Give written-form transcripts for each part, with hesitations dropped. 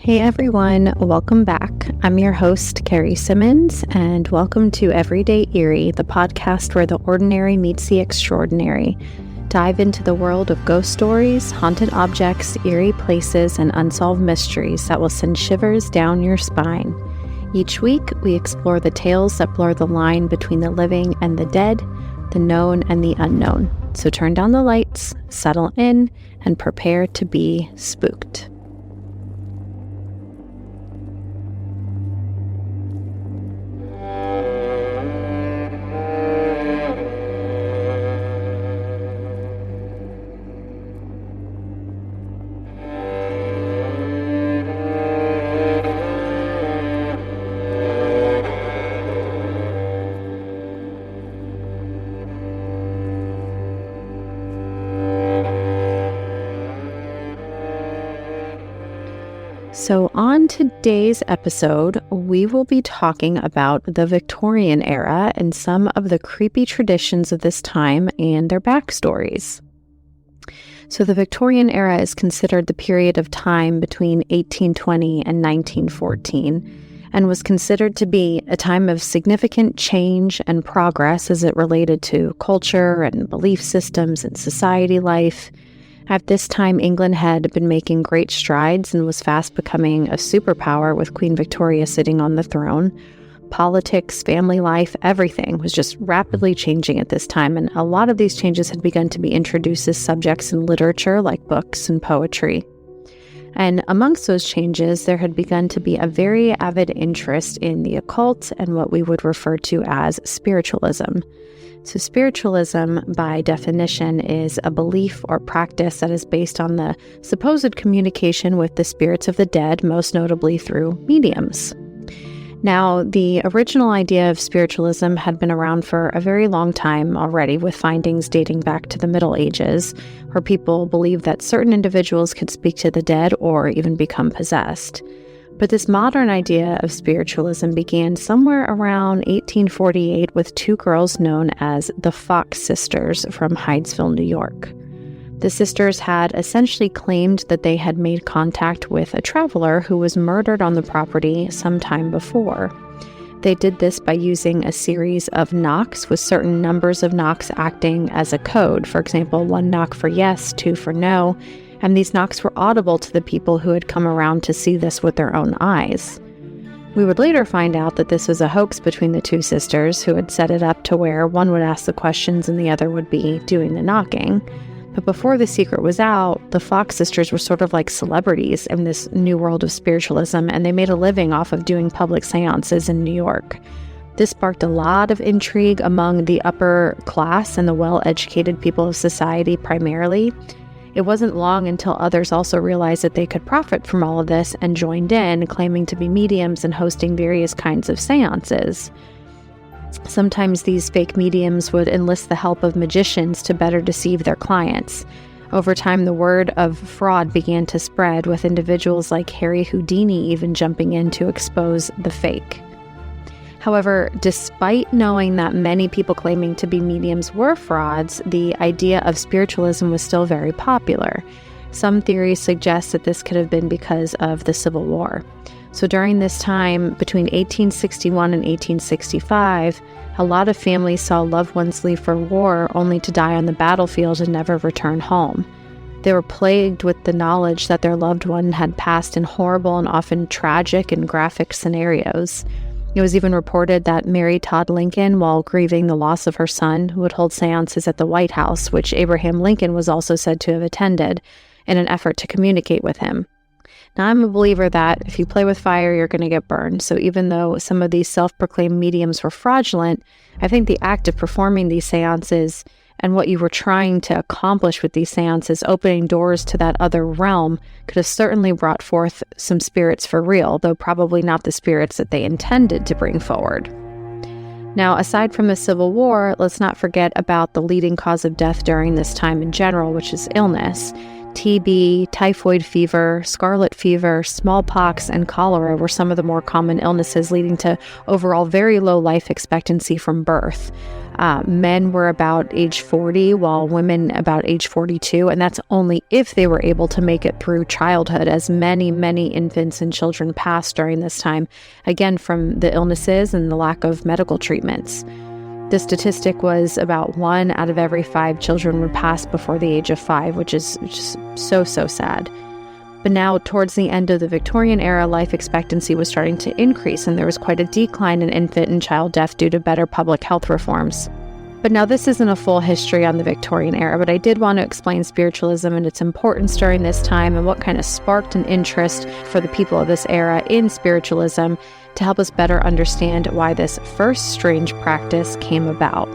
Hey everyone, welcome back. I'm your host, Carrie Simmons, and welcome to Everyday Eerie, the podcast where the ordinary meets the extraordinary. Dive into the world of ghost stories, haunted objects, eerie places, and unsolved mysteries that will send shivers down your spine. Each week, we explore the tales that blur the line between the living and the dead, the known and the unknown. So turn down the lights, settle in, and prepare to be spooked. So on today's episode, we will be talking about the Victorian era and some of the creepy traditions of this time and their backstories. So the Victorian era is considered the period of time between 1820 and 1914 and was considered to be a time of significant change and progress as it related to culture and belief systems and society life. At this time, England had been making great strides and was fast becoming a superpower with Queen Victoria sitting on the throne. Politics, family life, everything was just rapidly changing at this time, and a lot of these changes had begun to be introduced as subjects in literature like books and poetry. And amongst those changes, there had begun to be a very avid interest in the occult and what we would refer to as spiritualism. So spiritualism, by definition, is a belief or practice that is based on the supposed communication with the spirits of the dead, most notably through mediums. Now, the original idea of spiritualism had been around for a very long time already, with findings dating back to the Middle Ages, where people believed that certain individuals could speak to the dead or even become possessed. But this modern idea of spiritualism began somewhere around 1848 with two girls known as the Fox sisters from Hydesville, New York. The sisters had essentially claimed that they had made contact with a traveler who was murdered on the property some time before. They did this by using a series of knocks with certain numbers of knocks acting as a code. For example, 1 knock for yes, 2 for no. And these knocks were audible to the people who had come around to see this with their own eyes. We would later find out that this was a hoax between the two sisters who had set it up to where one would ask the questions and the other would be doing the knocking. But before the secret was out, the Fox sisters were sort of like celebrities in this new world of spiritualism, and they made a living off of doing public seances in New York. This sparked a lot of intrigue among the upper class and the well-educated people of society primarily. It wasn't long until others also realized that they could profit from all of this and joined in, claiming to be mediums and hosting various kinds of seances. Sometimes these fake mediums would enlist the help of magicians to better deceive their clients. Over time, the word of fraud began to spread, with individuals like Harry Houdini even jumping in to expose the fake. However, despite knowing that many people claiming to be mediums were frauds, the idea of spiritualism was still very popular. Some theories suggest that this could have been because of the Civil War. So during this time, between 1861 and 1865, a lot of families saw loved ones leave for war only to die on the battlefield and never return home. They were plagued with the knowledge that their loved one had passed in horrible and often tragic and graphic scenarios. It was even reported that Mary Todd Lincoln, while grieving the loss of her son, would hold seances at the White House, which Abraham Lincoln was also said to have attended, in an effort to communicate with him. Now, I'm a believer that if you play with fire, you're going to get burned. So even though some of these self-proclaimed mediums were fraudulent, I think the act of performing these seances and what you were trying to accomplish with these seances, opening doors to that other realm, could have certainly brought forth some spirits for real, though probably not the spirits that they intended to bring forward. Now, aside from the Civil War, let's not forget about the leading cause of death during this time in general, which is illness. TB, typhoid fever, scarlet fever, smallpox, and cholera were some of the more common illnesses, leading to overall very low life expectancy from birth. Men were about age 40, while women about age 42, and that's only if they were able to make it through childhood, as many, many infants and children passed during this time, again, from the illnesses and the lack of medical treatments. The statistic was about 1 out of every 5 children would pass before the age of 5, which is just so sad. But now, towards the end of the Victorian era, life expectancy was starting to increase, and there was quite a decline in infant and child death due to better public health reforms. But now, this isn't a full history on the Victorian era, but I did want to explain spiritualism and its importance during this time and what kind of sparked an interest for the people of this era in spiritualism to help us better understand why this first strange practice came about.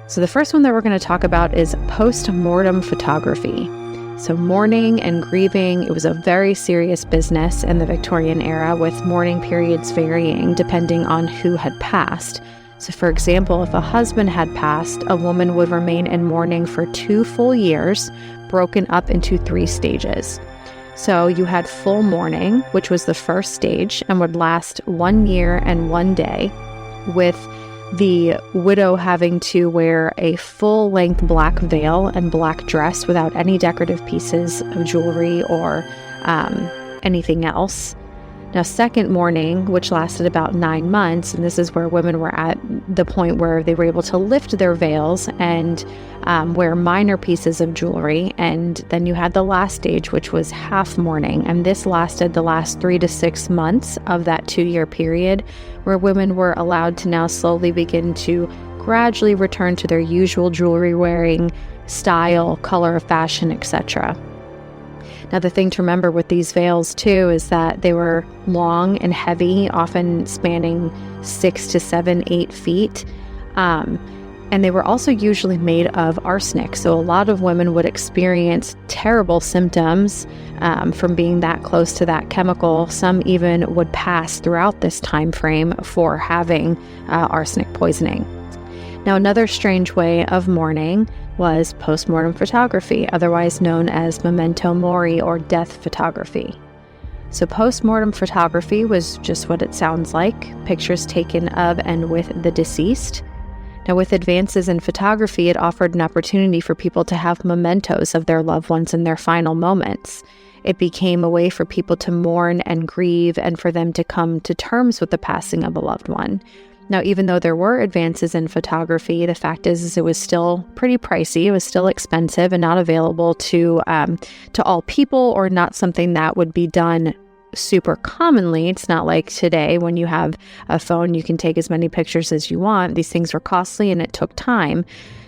So the first one that we're going to talk about is post-mortem photography. So mourning and grieving, it was a very serious business in the Victorian era, with mourning periods varying depending on who had passed. So for example, if a husband had passed, a woman would remain in mourning for 2 full years, broken up into 3 stages. So you had full mourning, which was the first stage and would last 1 year and 1 day, with the widow having to wear a full-length black veil and black dress without any decorative pieces of jewelry or anything else. Now, second mourning, which lasted about 9 months, and this is where women were at the point where they were able to lift their veils and wear minor pieces of jewelry. And then you had the last stage, which was half mourning, and this lasted the last 3 to 6 months of that 2-year period, where women were allowed to now slowly begin to gradually return to their usual jewelry wearing style, color of fashion, etc. Now, the thing to remember with these veils, too, is that they were long and heavy, often spanning 6 to 7, 8 feet. And they were also usually made of arsenic. So a lot of women would experience terrible symptoms from being that close to that chemical. Some even would pass throughout this time frame for having arsenic poisoning. Now, another strange way of mourning was postmortem photography, otherwise known as memento mori or death photography. So postmortem photography was just what it sounds like, pictures taken of and with the deceased. Now, with advances in photography, it offered an opportunity for people to have mementos of their loved ones in their final moments. It became a way for people to mourn and grieve and for them to come to terms with the passing of a loved one. Now, even though there were advances in photography, the fact is it was still pretty pricey. It was still expensive and not available to all people, or not something that would be done super commonly. It's not like today when you have a phone, you can take as many pictures as you want. These things were costly and it took time.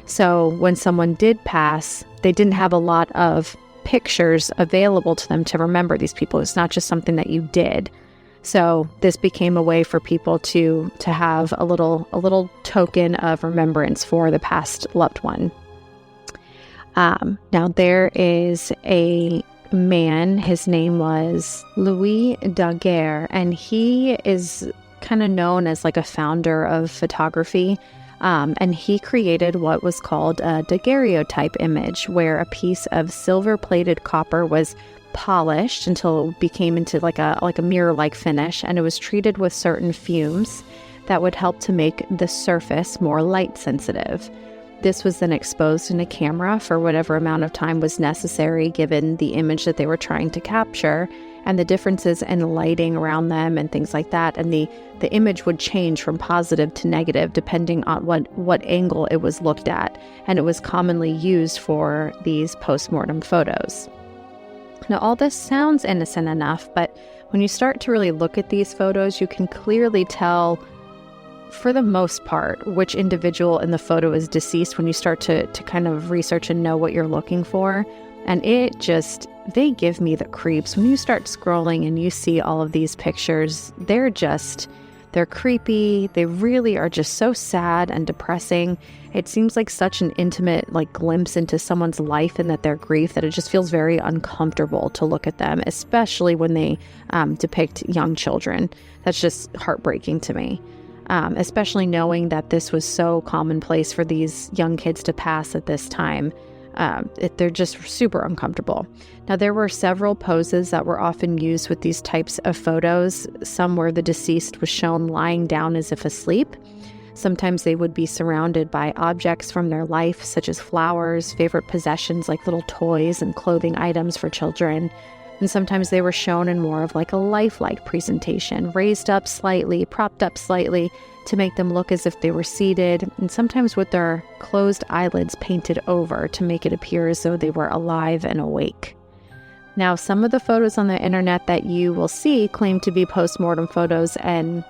So when someone did pass, they didn't have a lot of pictures available to them to remember these people. It's not just something that you did. So this became a way for people to have a little token of remembrance for the past loved one. Now there is a man, his name was Louis Daguerre, and he is kind of known as like a founder of photography. And he created what was called a daguerreotype image, where a piece of silver-plated copper was polished until it became into like a mirror-like finish, and it was treated with certain fumes that would help to make the surface more light sensitive. This was then exposed in a camera for whatever amount of time was necessary given the image that they were trying to capture, and the differences in lighting around them and things like that, and the image would change from positive to negative depending on what angle it was looked at, and it was commonly used for these post-mortem photos. Now, all this sounds innocent enough, but when you start to really look at these photos, you can clearly tell, for the most part, which individual in the photo is deceased when you start to kind of research and know what you're looking for. And they give me the creeps. When you start scrolling and you see all of these pictures, they're creepy. They really are just so sad and depressing. It seems like such an intimate glimpse into someone's life and their grief that it just feels very uncomfortable to look at them, especially when they depict young children. That's just heartbreaking to me, especially knowing that this was so commonplace for these young kids to pass at this time. They're just super uncomfortable. Now, there were several poses that were often used with these types of photos, some where the deceased was shown lying down as if asleep, Sometimes they would be surrounded by objects from their life, such as flowers, favorite possessions like little toys and clothing items for children. And sometimes they were shown in more of like a lifelike presentation, raised up slightly, propped up slightly to make them look as if they were seated, and sometimes with their closed eyelids painted over to make it appear as though they were alive and awake. Now, some of the photos on the internet that you will see claim to be post-mortem photos, and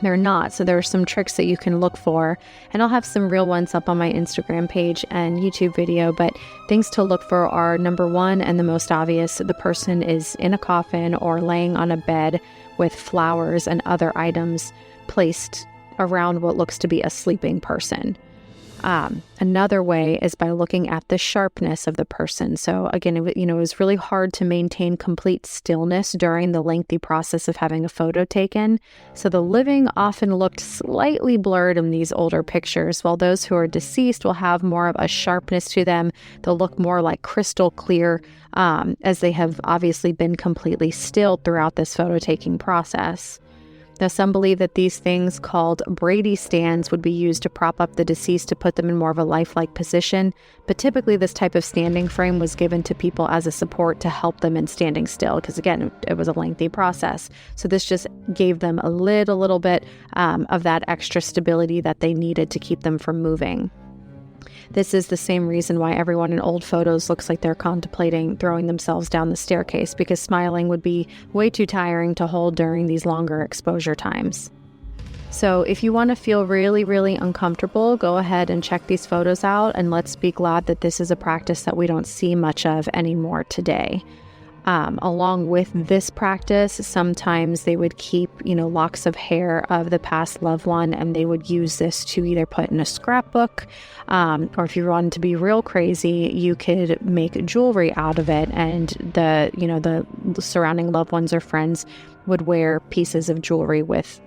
they're not. So there are some tricks that you can look for, and I'll have some real ones up on my Instagram page and YouTube video, but things to look for are, number one, and the most obvious, the person is in a coffin or laying on a bed with flowers and other items placed around what looks to be a sleeping person. Another way is by looking at the sharpness of the person. So again, it was really hard to maintain complete stillness during the lengthy process of having a photo taken. So the living often looked slightly blurred in these older pictures, while those who are deceased will have more of a sharpness to them. They'll look more like crystal clear, as they have obviously been completely still throughout this photo taking process. Now, some believe that these things called Brady stands would be used to prop up the deceased to put them in more of a lifelike position, but typically this type of standing frame was given to people as a support to help them in standing still, because again, it was a lengthy process. So this just gave them a little bit of that extra stability that they needed to keep them from moving. This is the same reason why everyone in old photos looks like they're contemplating throwing themselves down the staircase, because smiling would be way too tiring to hold during these longer exposure times. So if you want to feel really uncomfortable, go ahead and check these photos out, and let's be glad that this is a practice that we don't see much of anymore today. Along with this practice, sometimes they would keep, locks of hair of the past loved one, and they would use this to either put in a scrapbook, or if you wanted to be real crazy, you could make jewelry out of it, and the surrounding loved ones or friends would wear pieces of jewelry with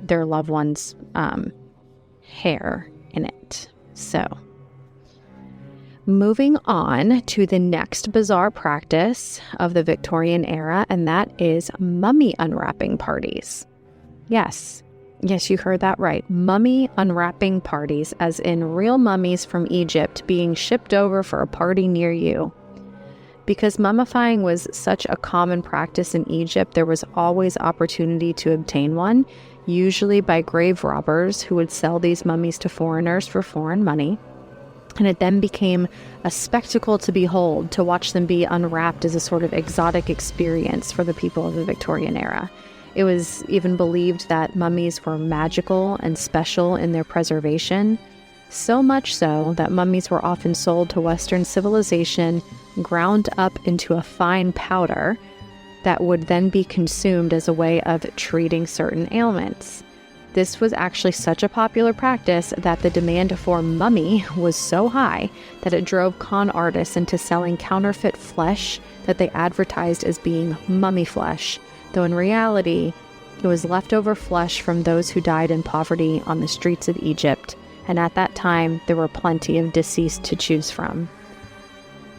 their loved one's hair in it. So, moving on to the next bizarre practice of the Victorian era, and that is mummy unwrapping parties. Yes, you heard that right. Mummy unwrapping parties, as in real mummies from Egypt being shipped over for a party near you. Because mummifying was such a common practice in Egypt, there was always opportunity to obtain one, usually by grave robbers who would sell these mummies to foreigners for foreign money. And it then became a spectacle to behold, to watch them be unwrapped as a sort of exotic experience for the people of the Victorian era. It was even believed that mummies were magical and special in their preservation, so much so that mummies were often sold to Western civilization, ground up into a fine powder that would then be consumed as a way of treating certain ailments. This was actually such a popular practice that the demand for mummy was so high that it drove con artists into selling counterfeit flesh that they advertised as being mummy flesh, though in reality, it was leftover flesh from those who died in poverty on the streets of Egypt, and at that time, there were plenty of deceased to choose from.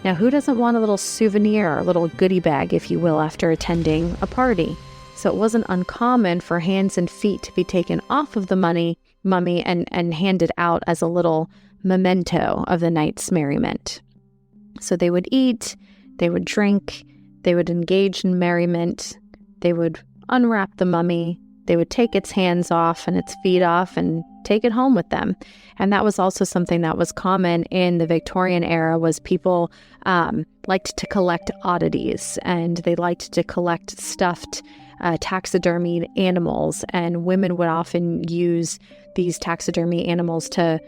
Now, who doesn't want a little souvenir, or a little goodie bag, if you will, after attending a party? So it wasn't uncommon for hands and feet to be taken off of the mummy and handed out as a little memento of the night's merriment. So they would eat, they would drink, they would engage in merriment, they would unwrap the mummy, they would take its hands off and its feet off and take it home with them. And that was also something that was common in the Victorian era, was people liked to collect oddities, and they liked to collect stuffed taxidermied animals, and women would often use these taxidermy animals to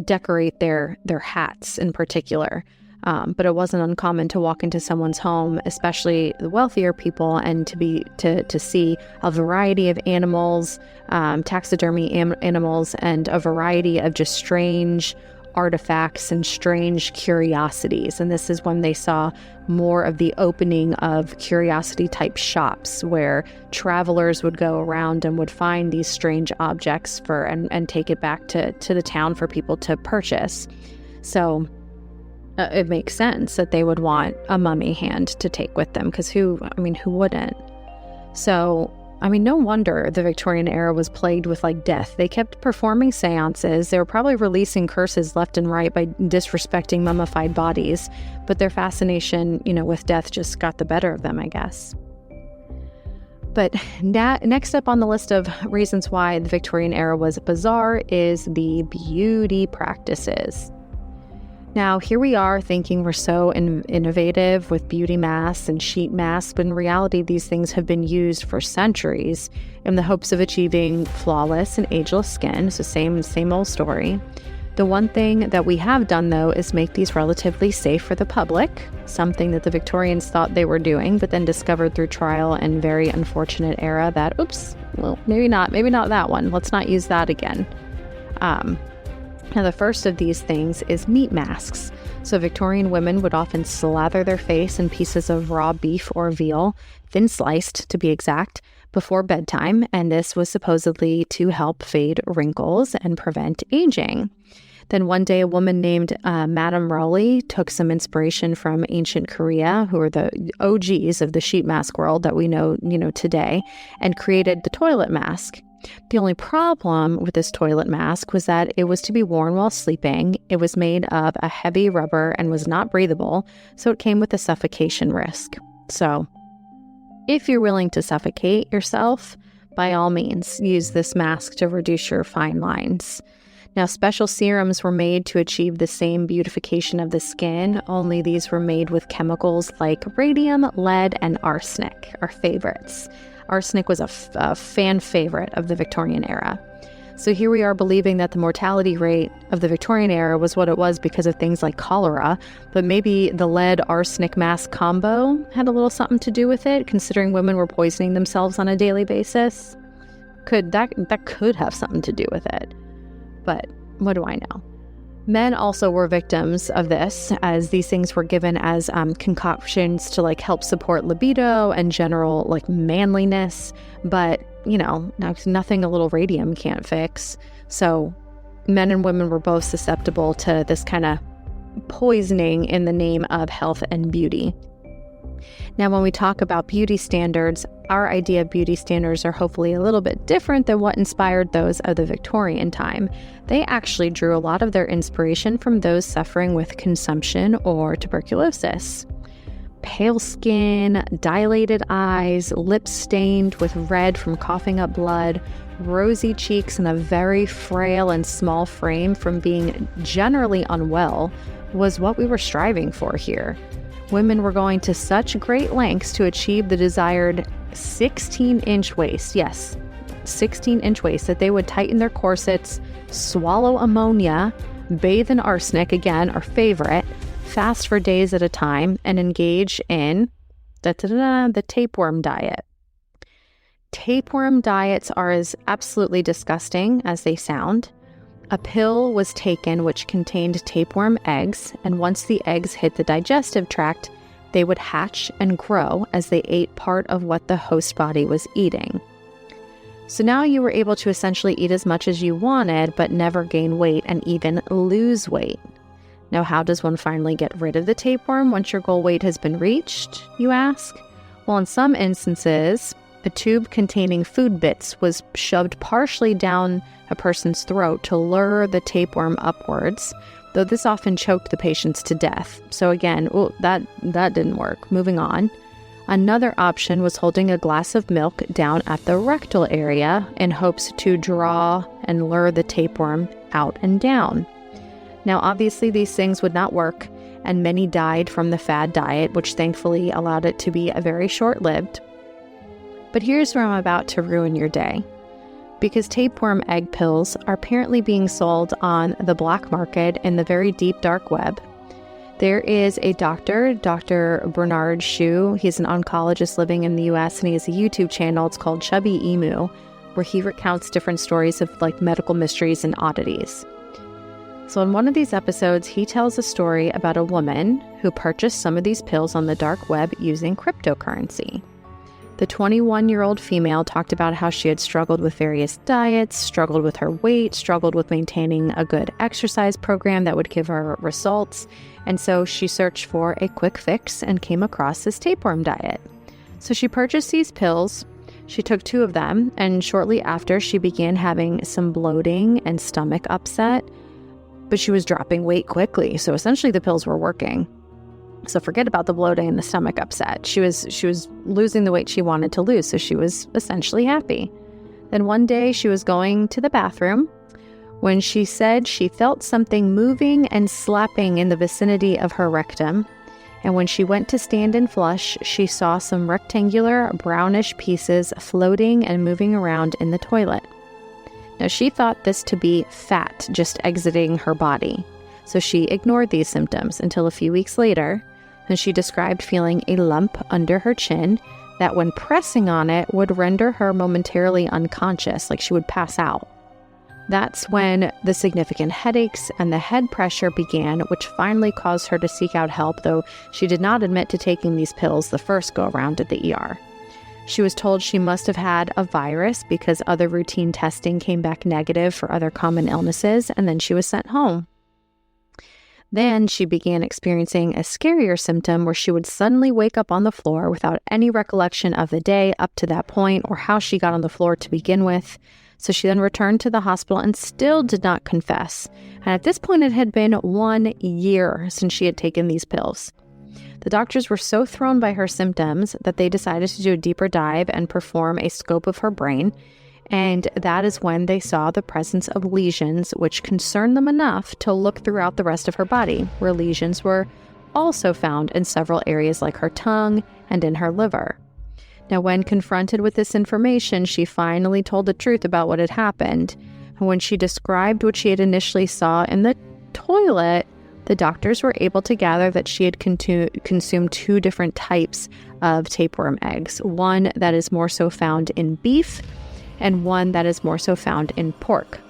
decorate their hats in particular. But it wasn't uncommon to walk into someone's home, especially the wealthier people, and to see a variety of animals, taxidermy animals, and a variety of just strange artifacts and strange curiosities. And this is when they saw more of the opening of curiosity type shops, where travelers would go around and would find these strange objects and take it back to the town for people to purchase. So it makes sense that they would want a mummy hand to take with them, because who wouldn't? So I mean, no wonder the Victorian era was plagued with death. They kept performing seances. They were probably releasing curses left and right by disrespecting mummified bodies, but their fascination, with death just got the better of them, I guess. But next up on the list of reasons why the Victorian era was bizarre is the beauty practices. Now, here we are thinking we're so innovative with beauty masks and sheet masks, but in reality, these things have been used for centuries in the hopes of achieving flawless and ageless skin. So same old story. The one thing that we have done, though, is make these relatively safe for the public, something that the Victorians thought they were doing, but then discovered through trial and very unfortunate era that, maybe not that one. Let's not use that again. Now, the first of these things is meat masks. So Victorian women would often slather their face in pieces of raw beef or veal, thin sliced to be exact, before bedtime, and this was supposedly to help fade wrinkles and prevent aging. Then one day, a woman named Madame Rowley took some inspiration from ancient Korea, who are the OGs of the sheet mask world that we know today, and created the toilet mask. The only problem with this toilet mask was that it was to be worn while sleeping. It was made of a heavy rubber and was not breathable, so it came with a suffocation risk. So, if you're willing to suffocate yourself, by all means, use this mask to reduce your fine lines. Now, special serums were made to achieve the same beautification of the skin, only these were made with chemicals like radium, lead, and arsenic, our favorites. Arsenic was a fan favorite of the Victorian era. So here we are believing that the mortality rate of the Victorian era was what it was because of things like cholera, but maybe the lead-arsenic mask combo had a little something to do with it, considering women were poisoning themselves on a daily basis. That could have something to do with it. But what do I know? Men also were victims of this, as these things were given as concoctions to help support libido and general manliness. But, nothing a little radium can't fix. So men and women were both susceptible to this kind of poisoning in the name of health and beauty. Now, when we talk about beauty standards, our idea of beauty standards are hopefully a little bit different than what inspired those of the Victorian time. They actually drew a lot of their inspiration from those suffering with consumption or tuberculosis. Pale skin, dilated eyes, lips stained with red from coughing up blood, rosy cheeks, and a very frail and small frame from being generally unwell was what we were striving for here. Women were going to such great lengths to achieve the desired 16-inch waist, yes, 16-inch waist, that they would tighten their corsets, swallow ammonia, bathe in arsenic, again, our favorite, fast for days at a time, and engage in the tapeworm diet. Tapeworm diets are as absolutely disgusting as they sound. A pill was taken which contained tapeworm eggs, and once the eggs hit the digestive tract, they would hatch and grow as they ate part of what the host body was eating. So now you were able to essentially eat as much as you wanted, but never gain weight and even lose weight. Now, how does one finally get rid of the tapeworm once your goal weight has been reached, you ask? Well, in some instances, a tube containing food bits was shoved partially down a person's throat to lure the tapeworm upwards, though this often choked the patients to death. So again, that didn't work. Moving on. Another option was holding a glass of milk down at the rectal area in hopes to draw and lure the tapeworm out and down. Now, obviously, these things would not work, and many died from the fad diet, which thankfully allowed it to be very short-lived. But here's where I'm about to ruin your day. Because tapeworm egg pills are apparently being sold on the black market in the very deep dark web. There is a doctor, Dr. Bernard Shue. He's an oncologist living in the US, and he has a YouTube channel. It's called Chubby Emu, where he recounts different stories of medical mysteries and oddities. So in one of these episodes, he tells a story about a woman who purchased some of these pills on the dark web using cryptocurrency. The 21-year-old female talked about how she had struggled with various diets, struggled with her weight, struggled with maintaining a good exercise program that would give her results, and so she searched for a quick fix and came across this tapeworm diet. So she purchased these pills. She took 2 of them, and shortly after, she began having some bloating and stomach upset, but she was dropping weight quickly, so essentially the pills were working. So forget about the bloating and the stomach upset. She was losing the weight she wanted to lose, so she was essentially happy. Then one day she was going to the bathroom when she said she felt something moving and slapping in the vicinity of her rectum. And when she went to stand and flush, she saw some rectangular brownish pieces floating and moving around in the toilet. Now, she thought this to be fat just exiting her body, so she ignored these symptoms until a few weeks later, when she described feeling a lump under her chin that when pressing on it would render her momentarily unconscious, like she would pass out. That's when the significant headaches and the head pressure began, which finally caused her to seek out help, though she did not admit to taking these pills the first go-around at the ER. She was told she must have had a virus because other routine testing came back negative for other common illnesses, and then she was sent home. Then she began experiencing a scarier symptom where she would suddenly wake up on the floor without any recollection of the day up to that point or how she got on the floor to begin with. So she then returned to the hospital and still did not confess. And at this point, it had been 1 year since she had taken these pills. The doctors were so thrown by her symptoms that they decided to do a deeper dive and perform a scope of her brain. And that is when they saw the presence of lesions, which concerned them enough to look throughout the rest of her body, where lesions were also found in several areas like her tongue and in her liver. Now, when confronted with this information, she finally told the truth about what had happened. And when she described what she had initially saw in the toilet, the doctors were able to gather that she had consumed 2 different types of tapeworm eggs, one that is more so found in beef and one that is more so found in pork.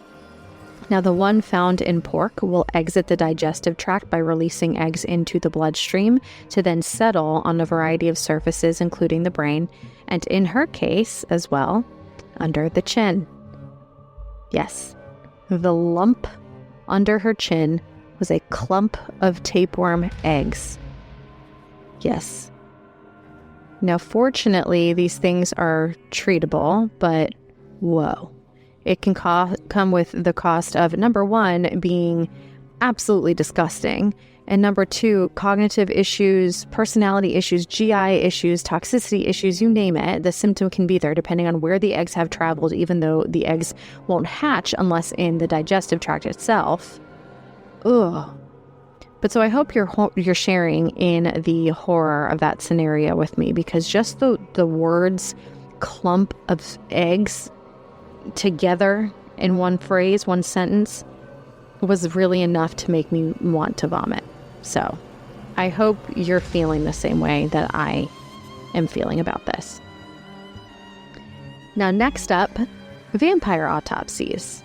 Now, the one found in pork will exit the digestive tract by releasing eggs into the bloodstream to then settle on a variety of surfaces, including the brain, and in her case as well, under the chin. Yes, the lump under her chin was a clump of tapeworm eggs. Yes. Now, fortunately, these things are treatable, but whoa. It can come with the cost of, number 1, being absolutely disgusting, and number 2, cognitive issues, personality issues, GI issues, toxicity issues, you name it. The symptom can be there depending on where the eggs have traveled, even though the eggs won't hatch unless in the digestive tract itself. Ugh. But so I hope you're sharing in the horror of that scenario with me, because just the words clump of eggs together in one phrase, one sentence, was really enough to make me want to vomit. So I hope you're feeling the same way that I am feeling about this. Now, next up, vampire autopsies.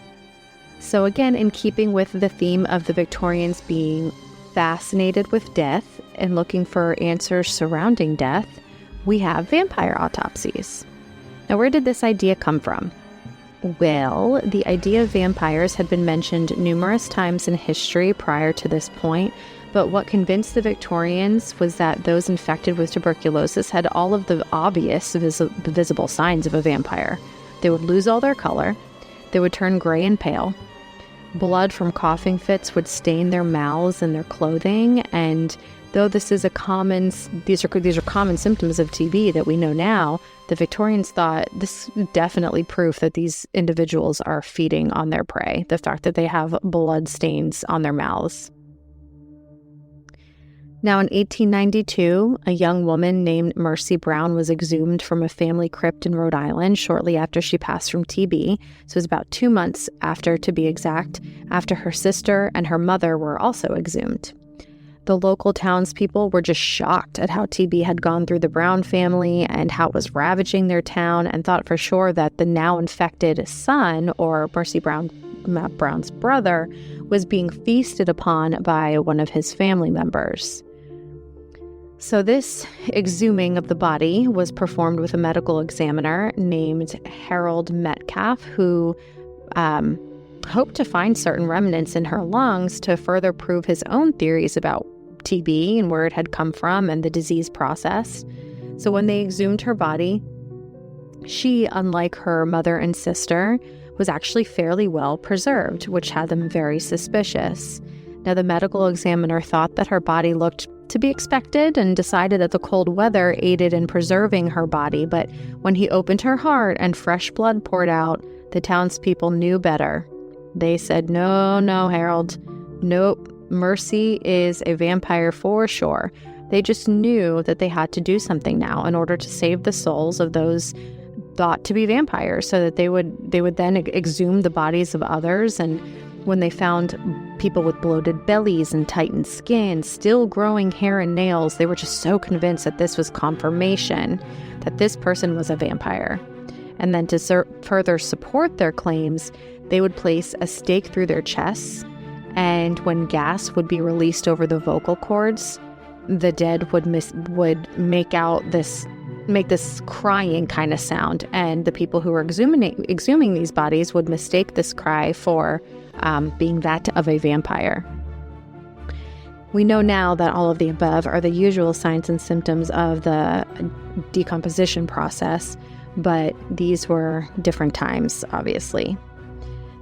So again, in keeping with the theme of the Victorians being fascinated with death and looking for answers surrounding death, we have vampire autopsies. Now, where did this idea come from? Well, the idea of vampires had been mentioned numerous times in history prior to this point, but what convinced the Victorians was that those infected with tuberculosis had all of the obvious visible signs of a vampire. They would lose all their color, they would turn gray and pale, blood from coughing fits would stain their mouths and their clothing, and though this is these are common symptoms of TB that we know now, the Victorians thought this is definitely proof that these individuals are feeding on their prey, the fact that they have blood stains on their mouths. Now, in 1892, a young woman named Mercy Brown was exhumed from a family crypt in Rhode Island shortly after she passed from TB. So it was about 2 months after, to be exact, after her sister and her mother were also exhumed. The local townspeople were just shocked at how TB had gone through the Brown family and how it was ravaging their town, and thought for sure that the now infected son, or Matt Brown's brother, was being feasted upon by one of his family members. So this exhuming of the body was performed with a medical examiner named Harold Metcalf, who hoped to find certain remnants in her lungs to further prove his own theories about TB and where it had come from and the disease process. So when they exhumed her body, She, unlike her mother and sister, was actually fairly well preserved, which had them very suspicious. Now, the medical examiner thought that her body looked to be expected and decided that the cold weather aided in preserving her body, but when he opened her heart and fresh blood poured out, the townspeople knew better. They said, "No, no, Harold. Nope. Mercy is a vampire for sure." They just knew that they had to do something now in order to save the souls of those thought to be vampires, so that they would then exhume the bodies of others. And when they found people with bloated bellies and tightened skin, still growing hair and nails, they were just so convinced that this was confirmation that this person was a vampire. And then to further support their claims, they would place a stake through their chests, and when gas would be released over the vocal cords, the dead would make this crying kind of sound, and the people who were exhuming these bodies would mistake this cry for being that of a vampire. We know now that all of the above are the usual signs and symptoms of the decomposition process, but these were different times, obviously.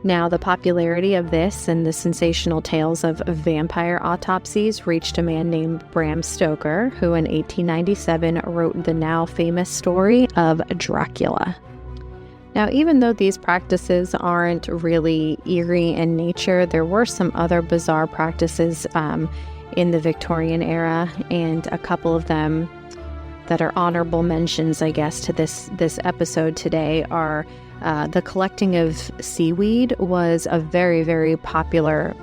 Now, the popularity of this and the sensational tales of vampire autopsies reached a man named Bram Stoker, who in 1897 wrote the now famous story of Dracula. Now, even though these practices aren't really eerie in nature, there were some other bizarre practices in the Victorian era, and a couple of them that are honorable mentions, I guess, to this episode today are the collecting of seaweed was a very, very popular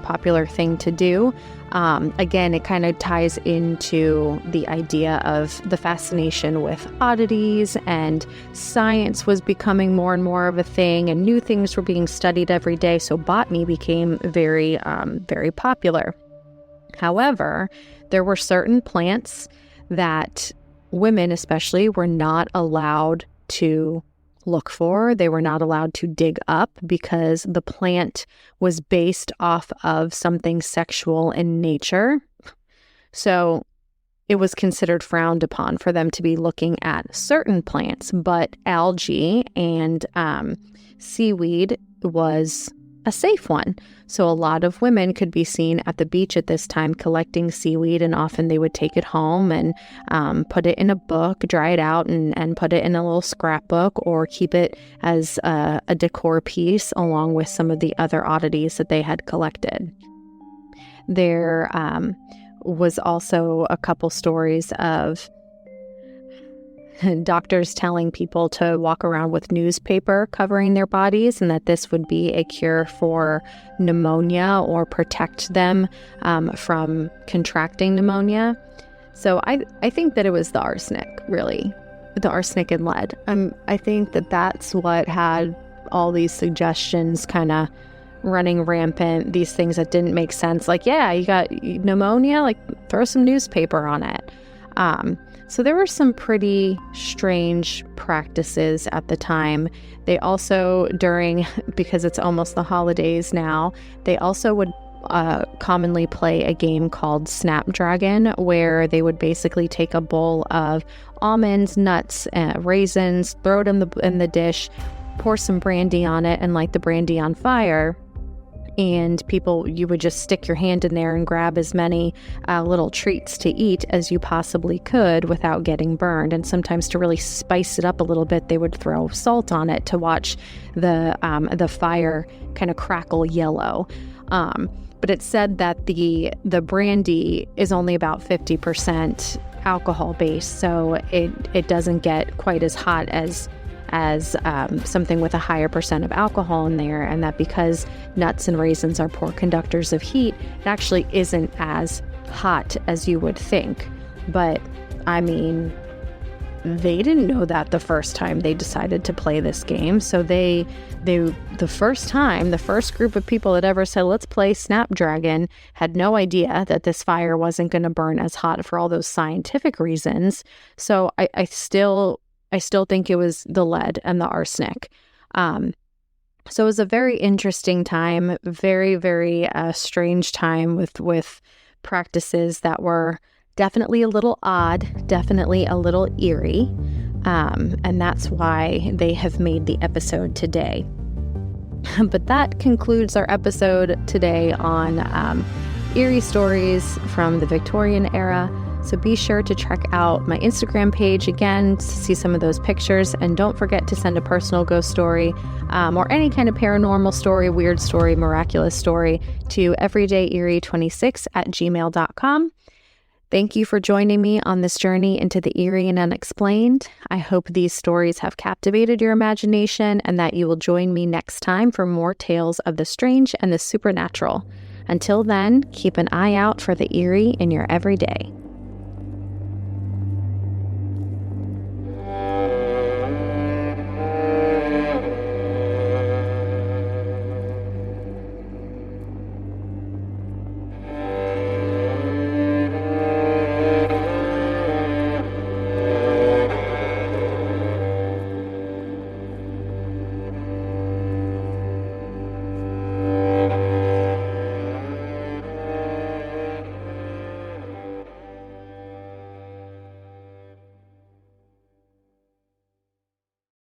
thing to do. Again, it kind of ties into the idea of the fascination with oddities, and science was becoming more and more of a thing, and new things were being studied every day. So botany became very, very popular. However, there were certain plants that women especially were not allowed to look for. They were not allowed to dig up because the plant was based off of something sexual in nature. So it was considered frowned upon for them to be looking at certain plants, but algae and seaweed was a safe one. So a lot of women could be seen at the beach at this time collecting seaweed, and often they would take it home and put it in a book, dry it out, and put it in a little scrapbook, or keep it as a decor piece along with some of the other oddities that they had collected. There was also a couple stories of doctors telling people to walk around with newspaper covering their bodies, and that this would be a cure for pneumonia or protect them from contracting pneumonia. So I think that it was the arsenic, really, the arsenic and lead. I think that that's what had all these suggestions kind of running rampant, these things that didn't make sense. Like, yeah, you got pneumonia, like throw some newspaper on it. So there were some pretty strange practices at the time. They also, because it's almost the holidays now, they also would commonly play a game called Snapdragon, where they would basically take a bowl of almonds, nuts, raisins, throw it in the dish, pour some brandy on it, and light the brandy on fire. And you would just stick your hand in there and grab as many little treats to eat as you possibly could without getting burned. And sometimes, to really spice it up a little bit, they would throw salt on it to watch the fire kind of crackle yellow. But it said that the brandy is only about 50% alcohol based, so it doesn't get quite as hot as something with a higher percent of alcohol in there, and that because nuts and raisins are poor conductors of heat, it actually isn't as hot as you would think. But I mean, they didn't know that the first time they decided to play this game. So the first group of people that ever said, let's play Snapdragon, had no idea that this fire wasn't going to burn as hot for all those scientific reasons. So I still think it was the lead and the arsenic. So it was a very interesting time, very, very strange time with practices that were definitely a little odd, definitely a little eerie. And that's why they have made the episode today. But that concludes our episode today on eerie stories from the Victorian era. So be sure to check out my Instagram page again to see some of those pictures. And don't forget to send a personal ghost story or any kind of paranormal story, weird story, miraculous story to everydayerie26@gmail.com. Thank you for joining me on this journey into the eerie and unexplained. I hope these stories have captivated your imagination and that you will join me next time for more tales of the strange and the supernatural. Until then, keep an eye out for the eerie in your everyday.